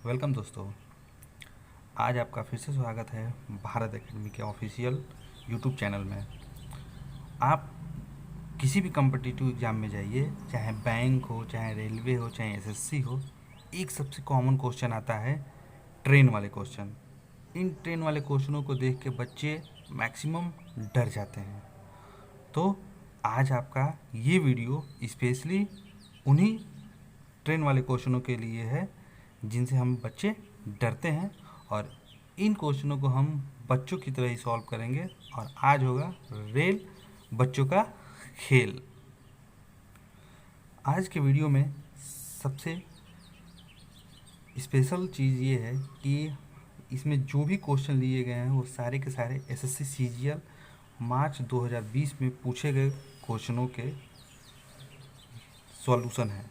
Welcome दोस्तों। आज आपका फिर से स्वागत है भारत एकेडमी के ऑफिशियल यूट्यूब चैनल में। आप किसी भी कम्पिटिटिव एग्ज़ाम में जाइए, चाहे बैंक हो, चाहे रेलवे हो, चाहे एसएससी हो, एक सबसे कॉमन क्वेश्चन आता है ट्रेन वाले क्वेश्चन। इन ट्रेन वाले क्वेश्चनों को देख के बच्चे मैक्सिमम डर जाते हैं। तो आज आपका ये वीडियो स्पेशली उन्हीं ट्रेन वाले क्वेश्चनों के लिए है जिनसे हम बच्चे डरते हैं, और इन क्वेश्चनों को हम बच्चों की तरह ही सॉल्व करेंगे। और आज होगा रेल बच्चों का खेल। आज के वीडियो में सबसे स्पेशल चीज़ ये है कि इसमें जो भी क्वेश्चन लिए गए हैं वो सारे के सारे एसएससी सीजीएल मार्च 2020 में पूछे गए क्वेश्चनों के सॉल्यूशन है।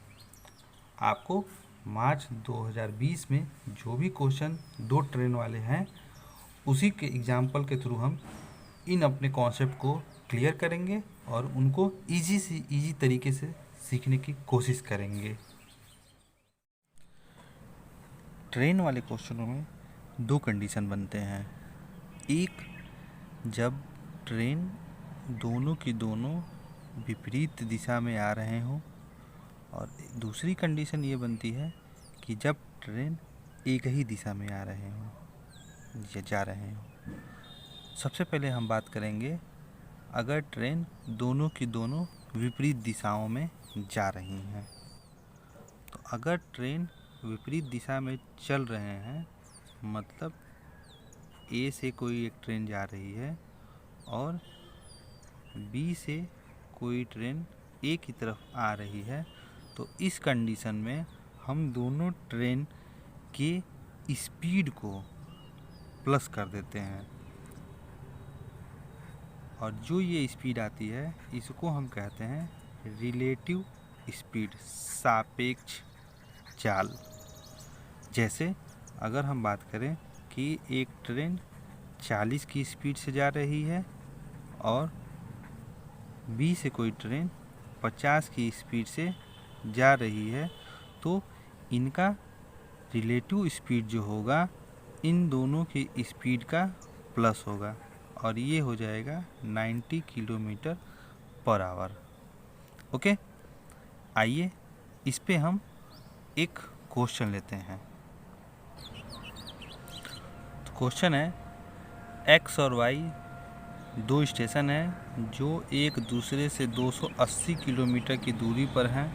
आपको मार्च 2020 में जो भी क्वेश्चन दो ट्रेन वाले हैं उसी के एग्जाम्पल के थ्रू हम इन अपने कॉन्सेप्ट को क्लियर करेंगे और उनको इजी से इजी तरीके से सीखने की कोशिश करेंगे। ट्रेन वाले क्वेश्चनों में दो कंडीशन बनते हैं। एक, जब ट्रेन दोनों की दोनों विपरीत दिशा में आ रहे हों, और दूसरी कंडीशन ये बनती है कि जब ट्रेन एक ही दिशा में आ रहे हों या जा रहे हों। सबसे पहले हम बात करेंगे अगर ट्रेन दोनों की दोनों विपरीत दिशाओं में जा रही हैं। तो अगर ट्रेन विपरीत दिशा में चल रहे हैं, मतलब ए से कोई एक ट्रेन जा रही है और बी से कोई ट्रेन ए की तरफ आ रही है, तो इस कंडीशन में हम दोनों ट्रेन के स्पीड को प्लस कर देते हैं, और जो ये स्पीड आती है इसको हम कहते हैं रिलेटिव स्पीड, सापेक्ष चाल। जैसे अगर हम बात करें कि एक ट्रेन 40 की स्पीड से जा रही है और बी से कोई ट्रेन 50 की स्पीड से जा रही है, तो इनका रिलेटिव स्पीड जो होगा इन दोनों की स्पीड का प्लस होगा, और ये हो जाएगा 90 किलोमीटर पर आवर। ओके, आइए इस पे हम एक क्वेश्चन लेते हैं। तो क्वेश्चन है, एक्स और वाई दो स्टेशन हैं जो एक दूसरे से 280 किलोमीटर की दूरी पर हैं।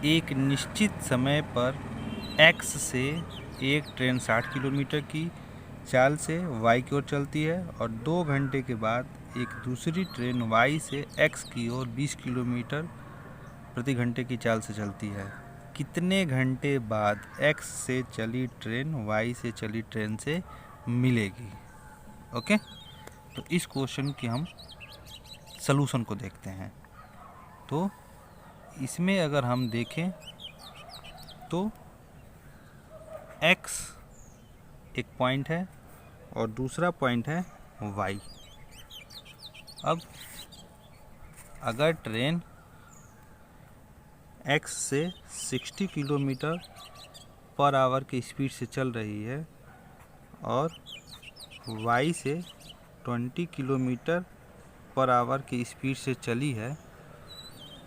एक निश्चित समय पर एक्स से एक ट्रेन 60 किलोमीटर की चाल से वाई की ओर चलती है, और 2 घंटे के बाद एक दूसरी ट्रेन वाई से एक्स की ओर 20 किलोमीटर प्रति घंटे की चाल से चलती है। कितने घंटे बाद एक्स से चली ट्रेन वाई से चली ट्रेन से मिलेगी? ओके, तो इस क्वेश्चन की हम सलूशन को देखते हैं। तो इसमें अगर हम देखें तो x एक पॉइंट है और दूसरा पॉइंट है y। अब अगर ट्रेन x से 60 किलोमीटर पर आवर की स्पीड से चल रही है और y से 20 किलोमीटर पर आवर की स्पीड से चली है,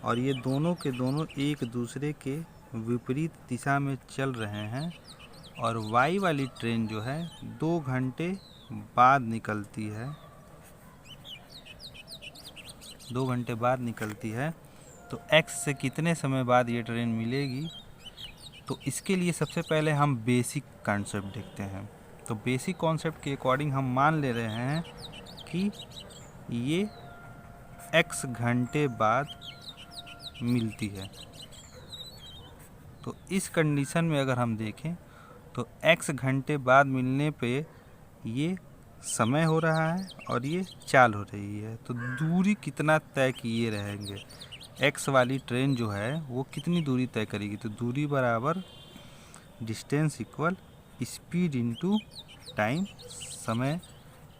और ये दोनों के दोनों एक दूसरे के विपरीत दिशा में चल रहे हैं, और वाई वाली ट्रेन जो है 2 घंटे बाद निकलती है, 2 घंटे बाद निकलती है, तो एक्स से कितने समय बाद ये ट्रेन मिलेगी? तो इसके लिए सबसे पहले हम बेसिक कॉन्सेप्ट देखते हैं। तो बेसिक कॉन्सेप्ट के अकॉर्डिंग हम मान ले रहे हैं कि ये एक्स घंटे बाद मिलती है। तो इस कंडीशन में अगर हम देखें तो x घंटे बाद मिलने पे ये समय हो रहा है और ये चाल हो रही है, तो दूरी कितना तय किए रहेंगे? x वाली ट्रेन जो है वो कितनी दूरी तय करेगी? तो दूरी बराबर distance equal speed into time, समय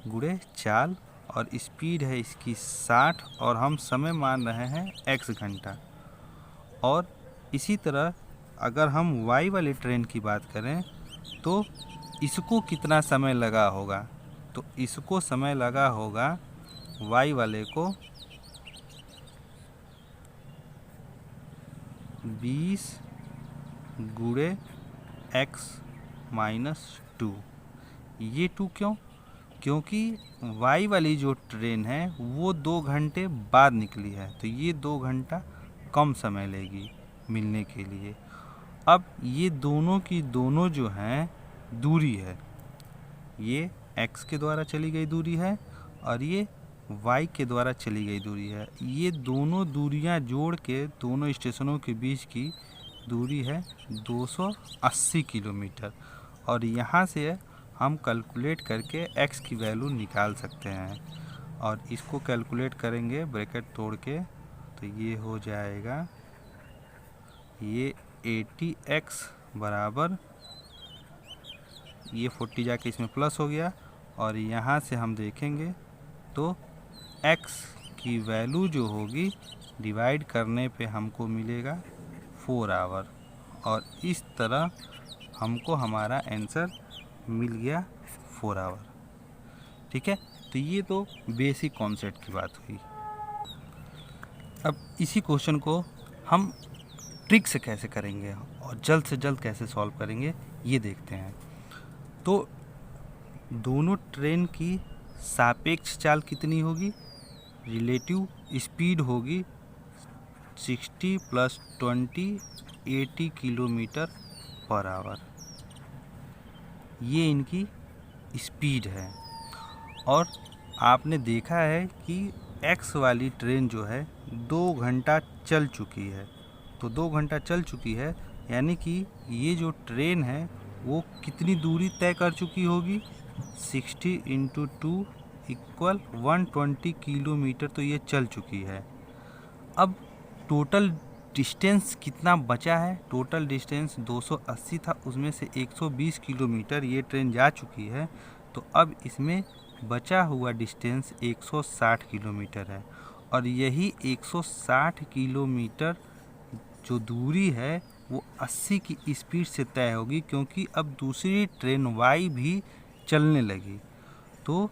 गुणे चाल, और स्पीड है इसकी 60 और हम समय मान रहे हैं x घंटा। और इसी तरह अगर हम y वाली ट्रेन की बात करें तो इसको कितना समय लगा होगा? तो इसको समय लगा होगा y वाले को 20 गुणे x माइनस 2। ये 2 क्यों? क्योंकि y वाली जो ट्रेन है वो 2 घंटे बाद निकली है, तो ये 2 घंटा कम समय लेगी मिलने के लिए। अब ये दोनों की दोनों जो हैं दूरी है, ये x के द्वारा चली गई दूरी है और ये y के द्वारा चली गई दूरी है। ये दोनों दूरियां जोड़ के दोनों स्टेशनों के बीच की दूरी है 280 किलोमीटर। और यहाँ से हम कैलकुलेट करके x की वैल्यू निकाल सकते हैं। और इसको कैलकुलेट करेंगे ब्रैकेट तोड़ के, तो ये हो जाएगा, ये 80x बराबर, ये 40 जाके इसमें प्लस हो गया, और यहाँ से हम देखेंगे तो x की वैल्यू जो होगी डिवाइड करने पे हमको मिलेगा 4 आवर। और इस तरह हमको हमारा आंसर मिल गया 4 आवर। ठीक है, तो ये तो बेसिक कॉन्सेप्ट की बात हुई। अब इसी क्वेश्चन को हम ट्रिक से कैसे करेंगे और जल्द से जल्द कैसे सॉल्व करेंगे ये देखते हैं। तो दोनों ट्रेन की सापेक्ष चाल कितनी होगी? रिलेटिव स्पीड होगी 60 + 20 80 किलोमीटर पर आवर। ये इनकी स्पीड है। और आपने देखा है कि एक्स वाली ट्रेन जो है 2 घंटा चल चुकी है। तो 2 घंटा चल चुकी है यानी कि ये जो ट्रेन है वो कितनी दूरी तय कर चुकी होगी? 60 × 2 = 120 किलोमीटर तो ये चल चुकी है। अब टोटल डिस्टेंस कितना बचा है? टोटल डिस्टेंस 280 था, उसमें से 120 किलोमीटर ये ट्रेन जा चुकी है। तो अब इसमें बचा हुआ डिस्टेंस 160 किलोमीटर है। और यही 160 किलोमीटर जो दूरी है वो 80 की स्पीड से तय होगी, क्योंकि अब दूसरी ट्रेन वाई भी चलने लगी। तो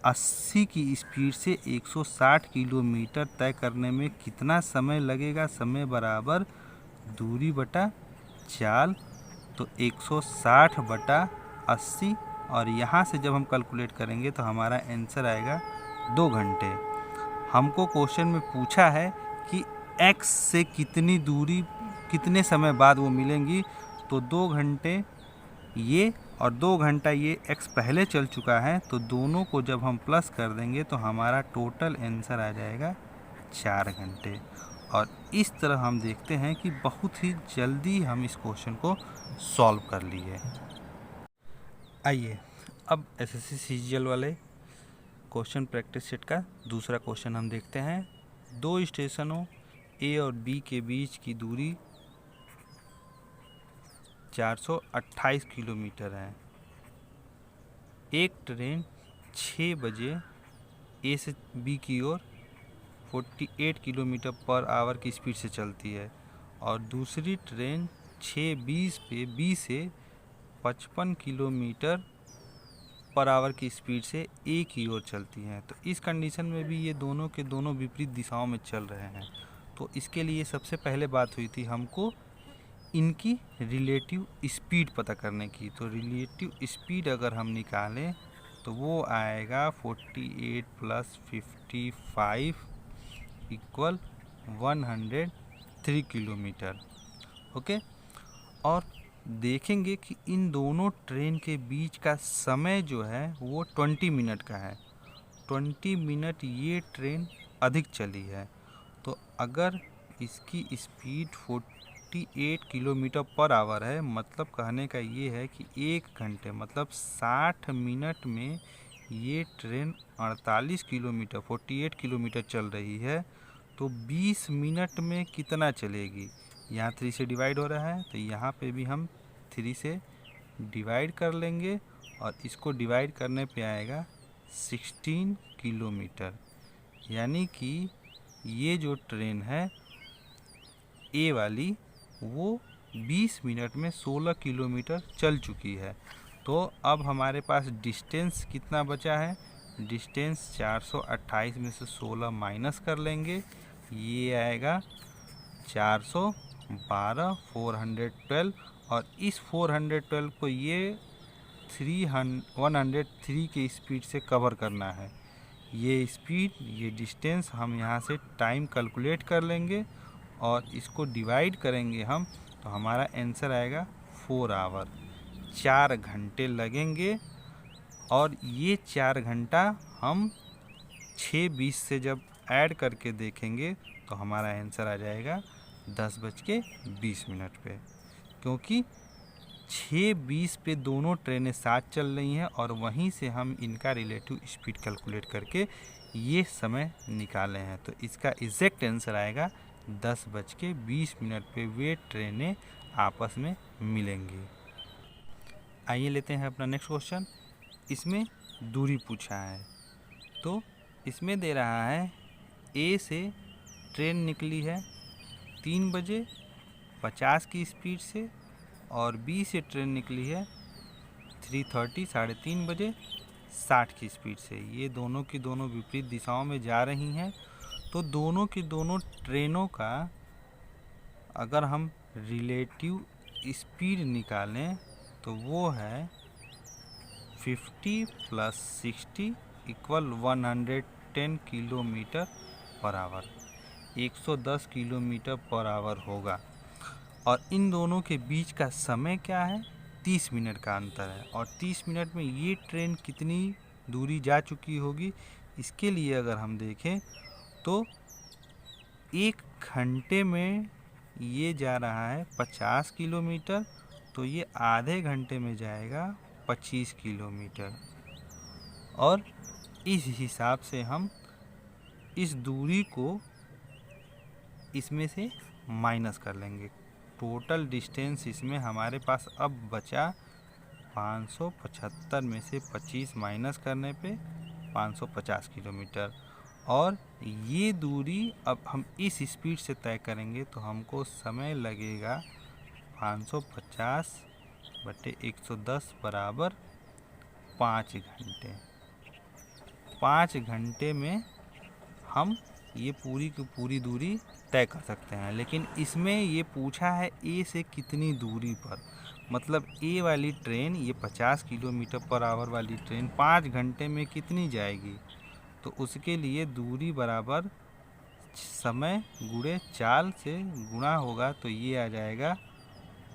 80 की स्पीड से 160 किलोमीटर तय करने में कितना समय लगेगा? समय बराबर दूरी बटा चाल, तो 160 बटा 80। और यहाँ से जब हम कैलकुलेट करेंगे तो हमारा आंसर आएगा 2 घंटे। हमको क्वेश्चन में पूछा है कि x से कितनी दूरी कितने समय बाद वो मिलेंगी, तो 2 घंटे ये और 2 घंटा ये x पहले चल चुका है, तो दोनों को जब हम प्लस कर देंगे तो हमारा टोटल आंसर आ जाएगा 4 घंटे। और इस तरह हम देखते हैं कि बहुत ही जल्दी हम इस क्वेश्चन को सॉल्व कर लिए। आइए अब एसएससी सीजीएल वाले क्वेश्चन प्रैक्टिस सेट का दूसरा क्वेश्चन हम देखते हैं। 2 स्टेशनों ए और बी के बीच की दूरी 428 किलोमीटर है। एक ट्रेन 6 बजे ए से बी की ओर 48 किलोमीटर पर आवर की स्पीड से चलती है और दूसरी ट्रेन 6:20 पे बी से 55 किलोमीटर पर आवर की स्पीड से ए की ओर चलती हैं। तो इस कंडीशन में भी ये दोनों के दोनों विपरीत दिशाओं में चल रहे हैं। तो इसके लिए सबसे पहले बात हुई थी हमको इनकी रिलेटिव स्पीड पता करने की। तो रिलेटिव स्पीड अगर हम निकालें तो वो आएगा 48 + 55 = 103 किलोमीटर। ओके, और देखेंगे कि इन दोनों ट्रेन के बीच का समय जो है वो 20 मिनट का है। 20 मिनट ये ट्रेन अधिक चली है। तो अगर इसकी स्पीड 48 किलोमीटर पर आवर है, मतलब कहने का ये है कि 1 घंटे मतलब 60 मिनट में ये ट्रेन 48 किलोमीटर 48 किलोमीटर चल रही है। तो 20 मिनट में कितना चलेगी? यहाँ 3 से डिवाइड हो रहा है, तो यहाँ पे भी हम 3 से डिवाइड कर लेंगे और इसको डिवाइड करने पे आएगा 16 किलोमीटर। यानी कि ये जो ट्रेन है ए वाली वो 20 मिनट में 16 किलोमीटर चल चुकी है। तो अब हमारे पास डिस्टेंस कितना बचा है, डिस्टेंस 428 में से 16 माइनस कर लेंगे, ये आएगा 412 412, और इस 412 को ये 103 के स्पीड से कवर करना है। ये स्पीड, ये डिस्टेंस हम यहाँ से टाइम कैलकुलेट कर लेंगे और इसको डिवाइड करेंगे हम, तो हमारा आंसर आएगा 4 आवर, 4 घंटे लगेंगे। और ये 4 घंटा हम 6:20 से जब ऐड करके देखेंगे तो हमारा आंसर आ जाएगा 10:20 पे, क्योंकि 6:20 पे दोनों ट्रेनें साथ चल रही हैं और वहीं से हम इनका रिलेटिव स्पीड कैलकुलेट करके ये समय निकाले हैं। तो इसका एग्जैक्ट आंसर आएगा 10:20 पे वे ट्रेनें आपस में मिलेंगी। आइए लेते हैं अपना नेक्स्ट क्वेश्चन। इसमें दूरी पूछा है, तो इसमें दे रहा है ए से ट्रेन निकली है 3 बजे 50 की स्पीड से, और बी से ट्रेन निकली है 3:30 3:30 बजे 60 की स्पीड से। ये दोनों की दोनों विपरीत दिशाओं में जा रही हैं। तो दोनों की दोनों ट्रेनों का अगर हम रिलेटिव स्पीड निकालें तो वो है 50 + 60 = 110 kilometre per hour, 110 kilometre per hour होगा। और इन दोनों के बीच का समय क्या है, 30 मिनट का अंतर है। और 30 मिनट में ये ट्रेन कितनी दूरी जा चुकी होगी, इसके लिए अगर हम देखें तो 1 घंटे में ये जा रहा है 50 किलोमीटर, तो ये आधे घंटे में जाएगा 25 किलोमीटर। और इस हिसाब से हम इस दूरी को इसमें से माइनस कर लेंगे। टोटल डिस्टेंस इसमें हमारे पास अब बचा 575 में से 25 माइनस करने पे 550 किलोमीटर। और ये दूरी अब हम इस स्पीड से तय करेंगे तो हमको समय लगेगा 550/110 बराबर 5 घंटे। 5 घंटे में हम ये पूरी की पूरी दूरी तय कर सकते हैं। लेकिन इसमें ये पूछा है ए से कितनी दूरी पर, मतलब ए वाली ट्रेन, ये 50 किलोमीटर पर आवर वाली ट्रेन 5 घंटे में कितनी जाएगी। तो उसके लिए दूरी बराबर समय गुणे चाल से गुणा होगा, तो ये आ जाएगा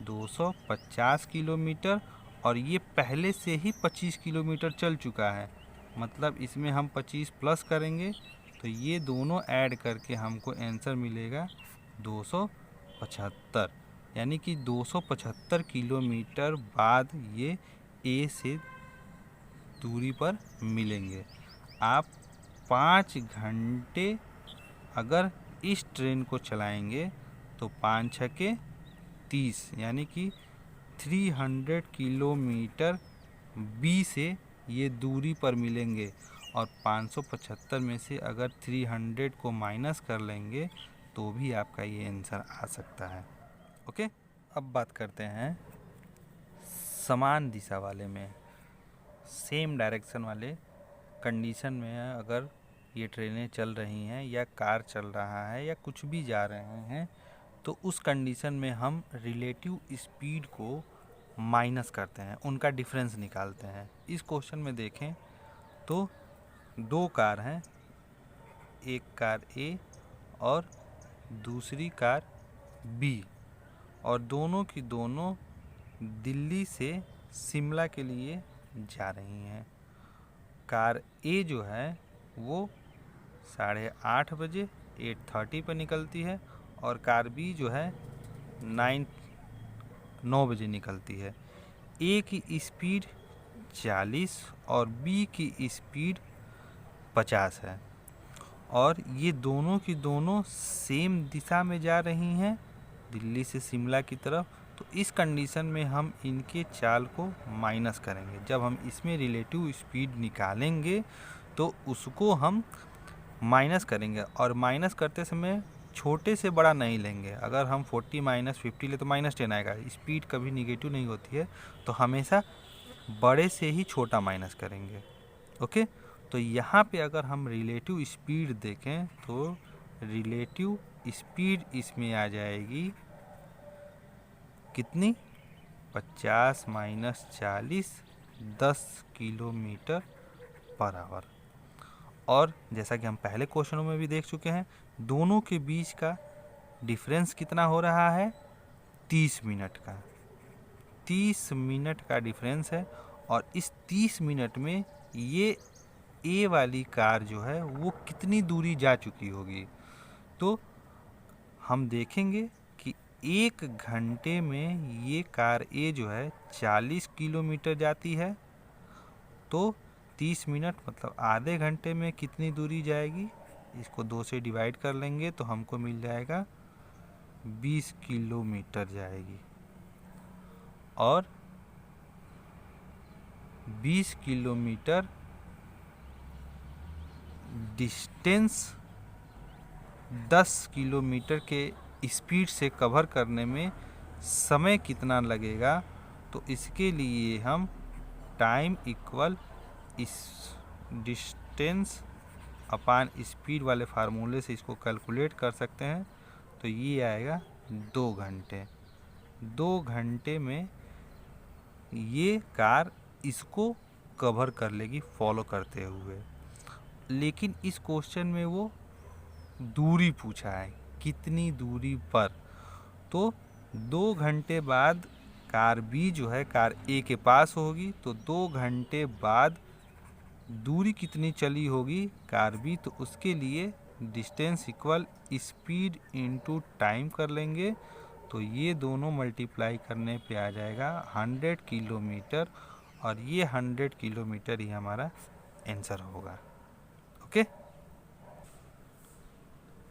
250 किलोमीटर। और ये पहले से ही 25 किलोमीटर चल चुका है, मतलब इसमें हम 25 प्लस करेंगे तो ये दोनों ऐड करके हमको आंसर मिलेगा 275, यानी कि 275 किलोमीटर बाद ये ए से दूरी पर मिलेंगे। आप 5 घंटे अगर इस ट्रेन को चलाएंगे तो 5 × 6 = 30, यानी कि 300 किलोमीटर बी से ये दूरी पर मिलेंगे। और 575 में से अगर 300 को माइनस कर लेंगे तो भी आपका ये आंसर आ सकता है। ओके, अब बात करते हैं समान दिशा वाले में, सेम डायरेक्शन वाले कंडीशन में अगर ये ट्रेनें चल रही हैं या कार चल रहा है या कुछ भी जा रहे हैं, तो उस कंडीशन में हम रिलेटिव स्पीड को माइनस करते हैं, उनका डिफरेंस निकालते हैं। इस क्वेश्चन में देखें तो 2 कार हैं, एक कार ए और दूसरी कार बी, और दोनों की दोनों दिल्ली से शिमला के लिए जा रही हैं। कार ए जो है वो 8:30 बजे 8:30 पर निकलती है, और कार बी जो है 9 बजे निकलती है। ए की स्पीड 40 और बी की स्पीड 50 है, और ये दोनों की दोनों सेम दिशा में जा रही हैं, दिल्ली से शिमला की तरफ। तो इस कंडीशन में हम इनके चाल को माइनस करेंगे। जब हम इसमें रिलेटिव स्पीड निकालेंगे तो उसको हम माइनस करेंगे, और माइनस करते समय छोटे से बड़ा नहीं लेंगे। अगर हम 40 माइनस 50 ले तो -10 आएगा। स्पीड कभी निगेटिव नहीं होती है, तो हमेशा बड़े से ही छोटा माइनस करेंगे। ओके, तो यहाँ पे अगर हम रिलेटिव स्पीड देखें तो रिलेटिव स्पीड इसमें आ जाएगी कितनी, 50 माइनस 40, 10 किलोमीटर पर आवर। और जैसा कि हम पहले क्वेश्चनों में भी देख चुके हैं, दोनों के बीच का डिफरेंस कितना हो रहा है, 30 मिनट का। 30 मिनट का डिफरेंस है, और इस 30 मिनट में ये ए वाली कार जो है वो कितनी दूरी जा चुकी होगी। तो हम देखेंगे कि 1 घंटे में ये कार ए जो है 40 किलोमीटर जाती है, तो 30 मिनट मतलब आधे घंटे में कितनी दूरी जाएगी, इसको 2 से डिवाइड कर लेंगे तो हमको मिल जाएगा 20 किलोमीटर जाएगी। और 20 किलोमीटर डिस्टेंस 10 किलोमीटर के स्पीड से कवर करने में समय कितना लगेगा, तो इसके लिए हम टाइम इक्वल इस डिस्टेंस अपान स्पीड वाले फार्मूले से इसको कैलकुलेट कर सकते हैं। तो ये आएगा 2 घंटे। 2 घंटे में ये कार इसको कवर कर लेगी फॉलो करते हुए। लेकिन इस क्वेश्चन में वो दूरी पूछा है, कितनी दूरी पर। तो 2 घंटे बाद कार बी जो है कार ए के पास होगी, तो 2 घंटे बाद दूरी कितनी चली होगी कार बी, तो उसके लिए distance equal speed into time कर लेंगे। तो ये दोनों मल्टीप्लाई करने पे आ जाएगा 100 किलोमीटर, और ये 100 किलोमीटर ही हमारा आंसर होगा। ओके,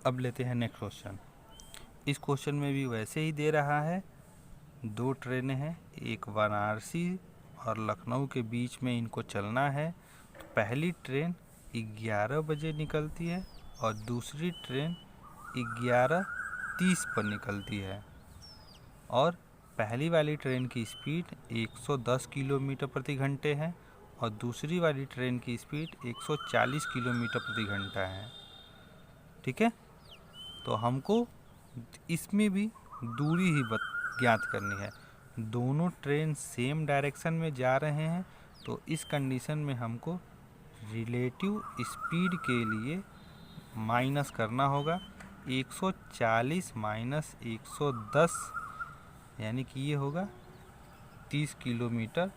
अब लेते हैं नेक्स्ट क्वेश्चन। इस क्वेश्चन में भी वैसे ही दे रहा है, 2 ट्रेनें हैं, एक वाराणसी और लखनऊ के बीच में इनको चलना है। तो पहली ट्रेन 11 बजे निकलती है और दूसरी ट्रेन 11:30 पर निकलती है, और पहली वाली ट्रेन की स्पीड 110 किलोमीटर प्रति घंटे है और दूसरी वाली ट्रेन की स्पीड 140 किलोमीटर प्रति घंटा है। ठीक है, तो हमको इसमें भी दूरी ही ज्ञात करनी है। दोनों ट्रेन सेम डायरेक्शन में जा रहे हैं, तो इस कंडीशन में हमको रिलेटिव स्पीड के लिए माइनस करना होगा। 140 माइनस 110 यानी कि ये होगा 30 किलोमीटर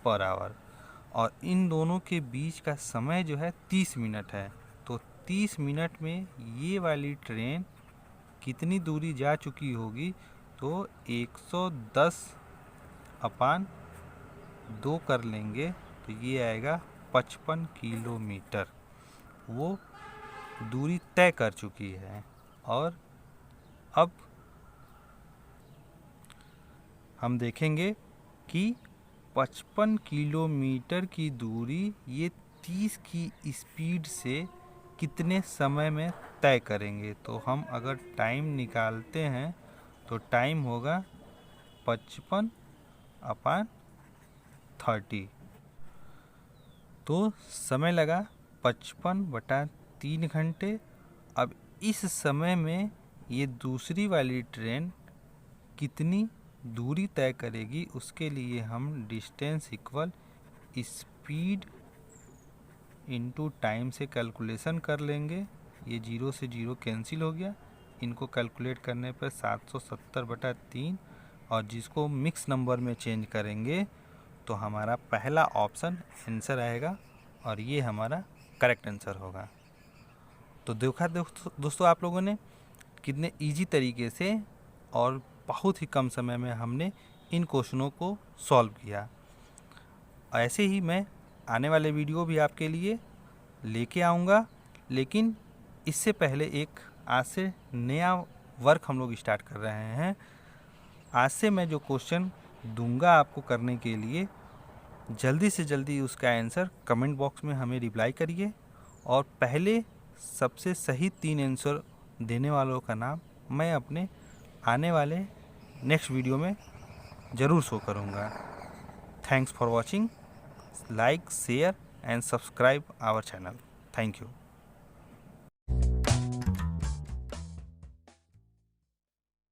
पर आवर, और इन दोनों के बीच का समय जो है 30 मिनट है। तो 30 मिनट में ये वाली ट्रेन कितनी दूरी जा चुकी होगी, तो 110 अपान 2 कर लेंगे तो ये आएगा 55 किलोमीटर। वो दूरी तय कर चुकी है। और अब हम देखेंगे कि 55 किलोमीटर की दूरी ये 30 की स्पीड से कितने समय में तय करेंगे। तो हम अगर टाइम निकालते हैं तो टाइम होगा 55 अपान 30। तो समय लगा 55/3 घंटे। अब इस समय में ये दूसरी वाली ट्रेन कितनी दूरी तय करेगी, उसके लिए हम distance equal speed into time से कैलकुलेशन कर लेंगे। ये 0 से 0 कैंसिल हो गया, इनको कैलकुलेट करने पर 770/3, और जिसको मिक्स नंबर में चेंज करेंगे तो हमारा पहला ऑप्शन आंसर आएगा, और ये हमारा करेक्ट आंसर होगा। तो देखा दोस्तों आप लोगों ने कितने इजी तरीके से और बहुत ही कम समय में हमने इन क्वेश्चनों को सॉल्व किया। ऐसे ही मैं आने वाले वीडियो भी आपके लिए लेके आऊँगा, लेकिन इससे पहले एक आज से नया वर्क हम लोग स्टार्ट कर रहे हैं। आज से मैं जो क्वेश्चन दूंगा आपको करने के लिए, जल्दी से जल्दी उसका आंसर कमेंट बॉक्स में हमें रिप्लाई करिए, और पहले सबसे सही 3 आंसर देने वालों का नाम मैं अपने आने वाले नेक्स्ट वीडियो में ज़रूर शो करूँगा। Thanks for watching. Like, share and subscribe our channel. Thank you.